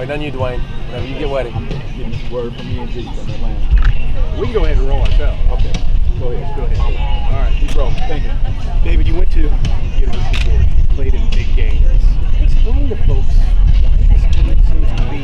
waiting on you, Dwayne. Whenever you get ready. Getting this word from me and G from Atlanta. We can go ahead and roll ourselves. Okay. Go ahead. All right, keep rolling. Thank you. David, you went to University of Georgia, played in big games. Explain to folks why this game seems to be.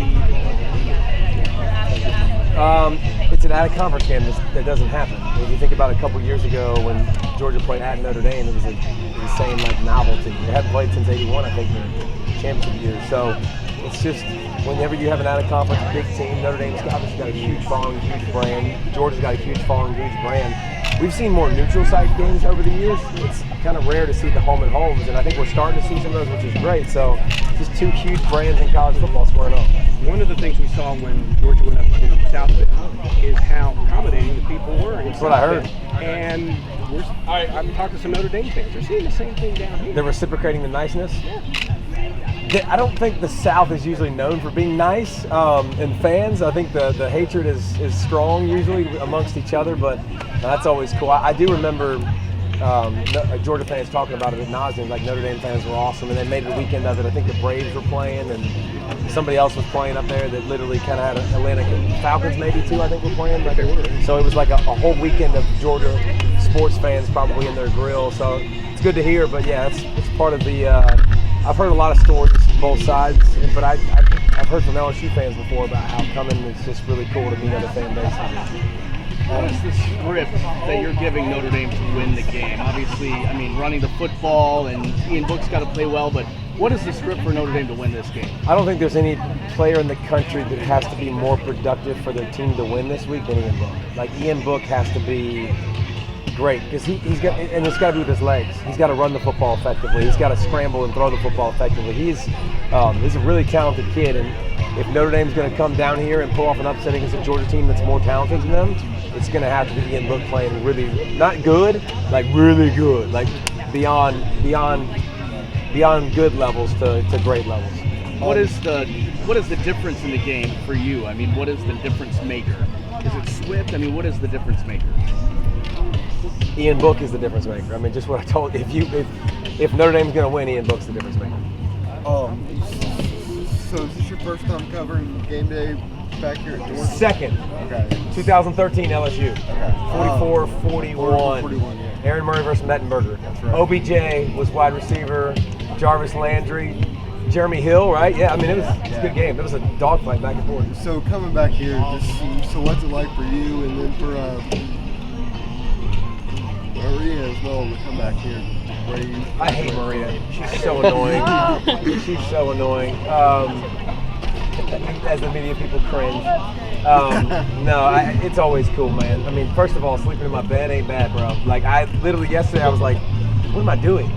It's an out-of-conference game that doesn't happen. If you think about a couple years ago when Georgia played at Notre Dame, it was an insane novelty. They hadn't played since '81, I think, the championship year. So it's just whenever you have an out-of-conference big team, Notre Dame's obviously got a huge following, huge brand. Georgia's got a huge following, huge brand. We've seen more neutral site games over the years. It's kind of rare to see the home and homes, and I think we're starting to see some of those, which is great. So just two huge brands in college football squaring off. One of the things we saw when Georgia went up to South Bend is how accommodating the people were. That's what I heard. And I've talked to some Notre Dame fans. They're seeing the same thing down here. They're reciprocating the niceness. Yeah. I don't think the South is usually known for being nice, and fans. I think the hatred is strong usually amongst each other, but that's always cool. I do remember Georgia fans talking about it at nauseam, like Notre Dame fans were awesome, and they made it a weekend of it. I think the Braves were playing, and somebody else was playing up there that literally kind of had Atlantic Falcons maybe too, I think were playing. Like they were. So it was like a whole weekend of Georgia sports fans probably in their grill. So it's good to hear, but yeah, it's part of the. I've heard a lot of stories both sides, but I've heard from LSU fans before about how coming it's just really cool to meet other fan bases. What is the script that you're giving Notre Dame to win the game? Obviously, I mean, running the football, and Ian Book's got to play well, but what is the script for Notre Dame to win this game? I don't think there's any player in the country that has to be more productive for their team to win this week than Ian Book. Like, Ian Book has to be great because he's got, and it's got to be with his legs. He's got to run the football effectively. He's got to scramble and throw the football effectively. He's a really talented kid, and if Notre Dame's going to come down here and pull off an upset against a Georgia team that's more talented than them, it's going to have to be Ian Book playing really, not good, like really good, like beyond good levels to great levels. What is the difference in the game for you? I mean, what is the difference maker? Is it Swift? I mean, what is the difference maker? Ian Book is the difference maker. I mean, just what I told you. If Notre Dame's going to win, Ian Book's the difference maker. So is this your first time covering GameDay back here at Georgia? Second. Okay. 2013 LSU. Okay. 44-41. 41, yeah. Aaron Murray versus Mettenberger. That's right. OBJ was wide receiver. Jarvis Landry. Jeremy Hill, right? Yeah, I mean, it's a good game. It was a dogfight back and forth. So coming back here, so what's it like for you, and then for Maria as well to come back here? I hate Maria. She's so annoying. She's so annoying. As the media people cringe. It's always cool, man. I mean, first of all, sleeping in my bed ain't bad, bro. Like, I literally yesterday I was like, what am I doing?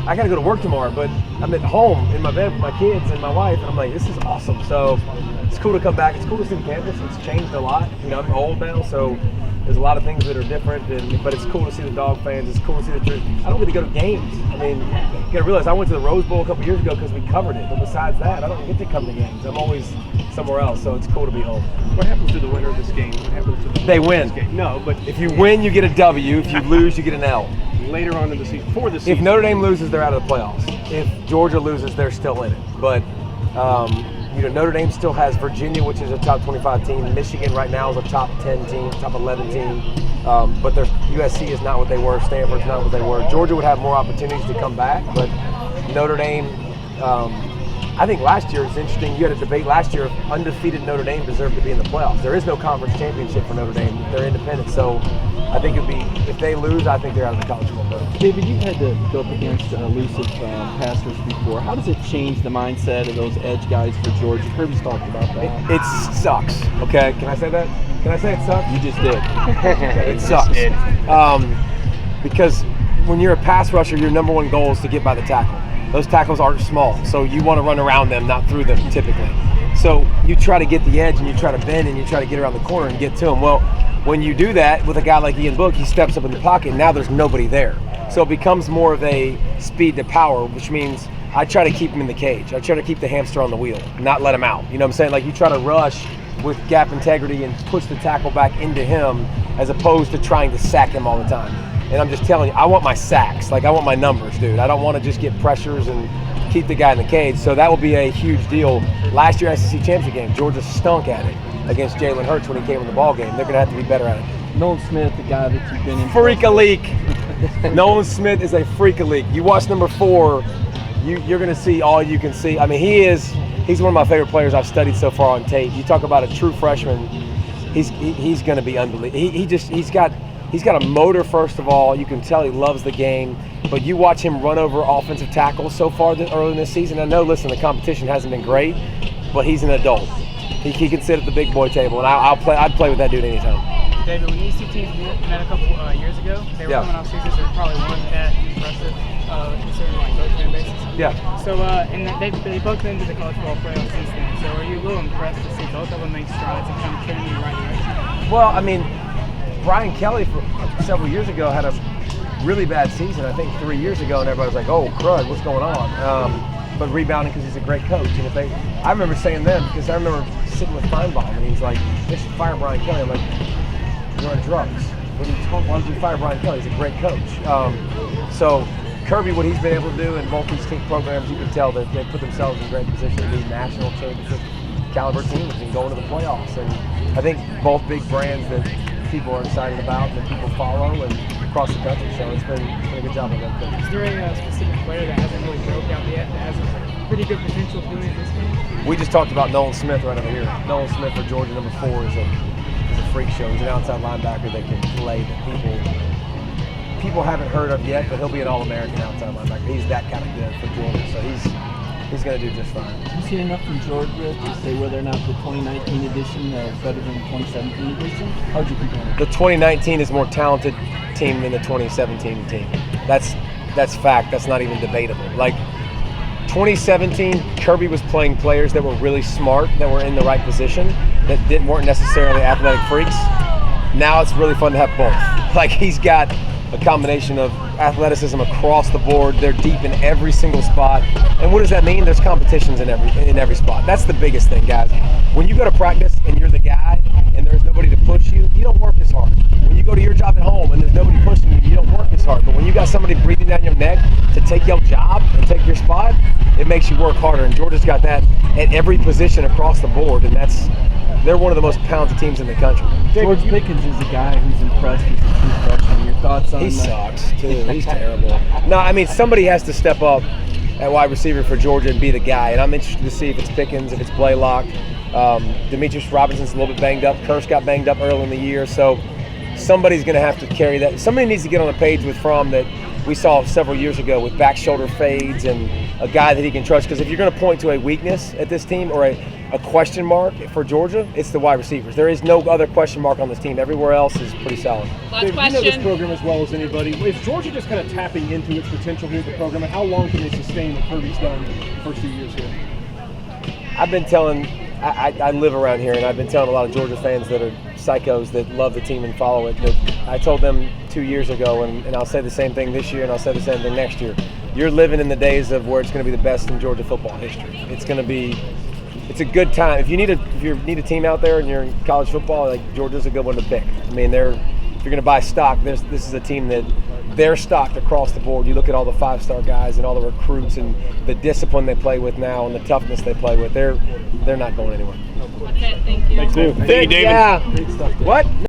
I got to go to work tomorrow, but I'm at home in my bed with my kids and my wife, and I'm like, this is awesome. So it's cool to come back. It's cool to see the campus. It's changed a lot. You know, I'm old now, so there's a lot of things that are different, but it's cool to see the dog fans. It's cool to see the church. I don't get to go to games. I mean, you got to realize I went to the Rose Bowl a couple years ago because we covered it. But besides that, I don't get to come to games. I'm always somewhere else, so it's cool to be home. What happens to the winner of this game? What happens to the They win. This game? No, but If you win, you get a W. If you lose, you get an L. later on in the season, for the season. If Notre Dame loses, they're out of the playoffs. If Georgia loses, they're still in it. But Notre Dame still has Virginia, which is a top 25 team. Michigan right now is a top 10 team, top 11 team. But their USC is not what they were. Stanford's not what they were. Georgia would have more opportunities to come back, but Notre Dame. I think last year it's interesting. You had a debate last year if undefeated Notre Dame deserved to be in the playoffs. There is no conference championship for Notre Dame. They're independent, so I think it'd be if they lose, I think they're out of the college football playoff. David, you've had to go up against elusive passers before. How does it change the mindset of those edge guys for Georgia? Kirby's talked about that. It sucks. Okay, can I say that? Can I say it sucks? You just did. Okay, it sucks. Because when you're a pass rusher, your number one goal is to get by the tackle. Those tackles aren't small, so you want to run around them, not through them typically. So you try to get the edge and you try to bend and you try to get around the corner and get to them. Well, when you do that with a guy like Ian Book, he steps up in the pocket and now there's nobody there. So it becomes more of a speed to power, which means I try to keep him in the cage. I try to keep the hamster on the wheel, not let him out. You know what I'm saying? Like you try to rush with gap integrity and push the tackle back into him as opposed to trying to sack him all the time. And I'm just telling you, I want my sacks. Like I want my numbers, dude. I don't want to just get pressures and keep the guy in the cage. So that will be a huge deal. Last year SEC championship game, Georgia stunk at it against Jalen Hurts when he came in the ball game. They're going to have to be better at it. Nolan Smith, the guy that you've been in. Freak-a-leak. Nolan Smith is a freak-a-leak. You watch number 4, you're going to see all you can see. I mean, he's one of my favorite players I've studied so far on tape. You talk about a true freshman. He's going to be unbelievable. He's got a motor, first of all. You can tell he loves the game. But you watch him run over offensive tackles so far early in this season. I know, listen, the competition hasn't been great, but he's an adult. He can sit at the big boy table, and I'd play with that dude anytime. David, when these two teams met a couple years ago, they were coming off seasons that probably weren't that impressive, considering like both fan bases. Yeah. So, and they both been to the college football playoffs since then. So, are you a little impressed to see both of them make strides and kind of trending in the right direction? Well, I mean, Brian Kelly several years ago had a really bad season. I think 3 years ago, and everybody was like, "Oh, crud, what's going on?" But rebounding because he's a great coach. And I remember saying them because I remember sitting with Feinbaum, and he's like, "They should fire Brian Kelly." I'm like, "You're on drugs. Why don't you fire Brian Kelly? He's a great coach." So Kirby, what he's been able to do in both these team programs, you can tell that they put themselves in great position to be national championship caliber teams and go into the playoffs. And I think both big brands that people are excited about and that people follow and across the country. So it's been a good job of that. Is there a specific player that hasn't really broke out yet that has pretty good potential of doing it this game? We just talked about Nolan Smith right over here. Nolan Smith for Georgia, number 4, is a freak show. He's an outside linebacker that can play that people haven't heard of yet, but he'll be an All-American outside linebacker. He's that kind of good for Georgia, so he's going to do just fine. Have you seen enough from Georgia to say whether or not the 2019 edition is better than the 2017 edition? How would you compare it? The 2019 is more talented team than the 2017 team. That's fact. That's not even debatable. Like 2017, Kirby was playing players that were really smart, that were in the right position, that weren't necessarily athletic freaks. Now it's really fun to have both. Like he's got a combination of athleticism across the board. They're deep in every single spot. And what does that mean? There's competitions in every spot. That's the biggest thing, guys. When you go to practice and you're the guy and there's nobody to push you, you don't work as hard. When you go to your job at home and there's nobody pushing you, you don't work as hard. But when you got somebody breathing down your neck to take your job and take your spot, it makes you work harder. And Georgia's got that at every position across the board. And they're one of the most talented teams in the country. George Pickens is a guy who's impressed as a true freshman. Your thoughts on that? He sucks, too. He's terrible. No, I mean, somebody has to step up at wide receiver for Georgia and be the guy. And I'm interested to see if it's Pickens, if it's Blaylock. Demetrius Robinson's a little bit banged up. Curse got banged up early in the year. So somebody's going to have to carry that. Somebody needs to get on the page with Fromm that we saw several years ago with back shoulder fades and a guy that he can trust. Because if you're going to point to a weakness at this team or a question mark for Georgia, it's the wide receivers. There is no other question mark on this team. Everywhere else is pretty solid. Dave, you know this program as well as anybody. Is Georgia just kind of tapping into its potential here at the program? And how long can they sustain what Kirby's done the first few years here? I've been telling, I live around here, and I've been telling a lot of Georgia fans that are psychos that love the team and follow it, that I told them 2 years ago, and I'll say the same thing this year, and I'll say the same thing next year. You're living in the days of where it's going to be the best in Georgia football history. It's a good time. If you need a team out there and you're in college football, like Georgia's a good one to pick. I mean, if you're going to buy stock, this is a team that they're stocked across the board. You look at all the 5-star guys and all the recruits and the discipline they play with now and the toughness they play with. They're not going anywhere. Okay, thank you. Thank you, David. Yeah. Great stuff, Dave. What?